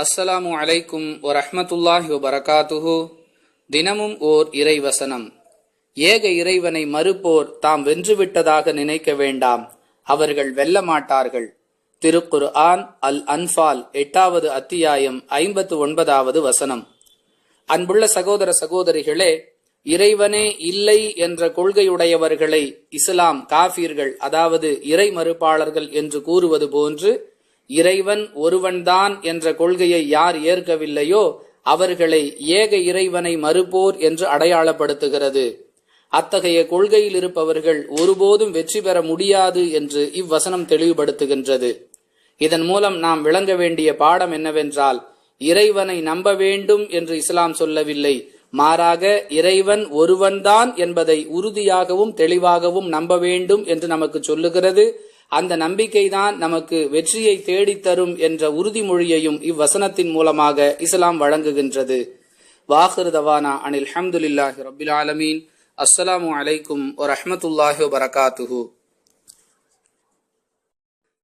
அஸ்ஸலாமு அலைக்கும் வரஹ்மத்துல்லாஹி வபரகாத்துஹு. தினமும் ஓர் இறைவசனம். ஏக இறைவனை மறுப்போர் தாம் வென்றுவிட்டதாக நினைக்க வேண்டாம், அவர்கள் வெல்ல மாட்டார்கள். திருக்குர்ஆன் அல் அன்ஃபால் 8வது அத்தியாயம் 59வது வசனம். அன்புள்ள சகோதர சகோதரிகளே, இறைவனே இல்லை என்ற கொள்கையுடையவர்களை இஸ்லாம் காஃபிர்கள், அதாவது இறை மறுப்பாளர்கள் என்று கூறுவது போன்று, இறைவன் ஒருவன்தான் என்ற கொள்கையை யார் ஏற்கவில்லையோ அவர்களை ஏக இறைவனை மறுப்போர் என்று அடையாளப்படுத்துகிறது. அத்தகைய கொள்கையில் இருப்பவர்கள் ஒருபோதும் வெற்றி பெற முடியாது என்று இவ்வசனம் தெளிவுபடுத்துகின்றது. இதன் மூலம் நாம் விளங்க வேண்டிய பாடம் என்னவென்றால், இறைவனை நம்ப வேண்டும் என்று இஸ்லாம் சொல்லவில்லை, மாறாக இறைவன் ஒருவன்தான் என்பதை உறுதியாகவும் தெளிவாகவும் நம்ப வேண்டும் என்று நமக்கு சொல்லுகிறது. அந்த நம்பிக்கைதான் நமக்கு வெற்றியை தேடித்தரும் என்ற உறுதிமொழியையும் இவ்வசனத்தின் மூலமாக இஸ்லாம் வழங்குகின்றது. வாஹிர் தவானா அனில் ஹம்துலில்லாஹி ரப்பில் ஆலமீன். அஸ்ஸலாமு அலைக்கும் வரஹ்மத்துல்லாஹி வபரகாத்துஹு.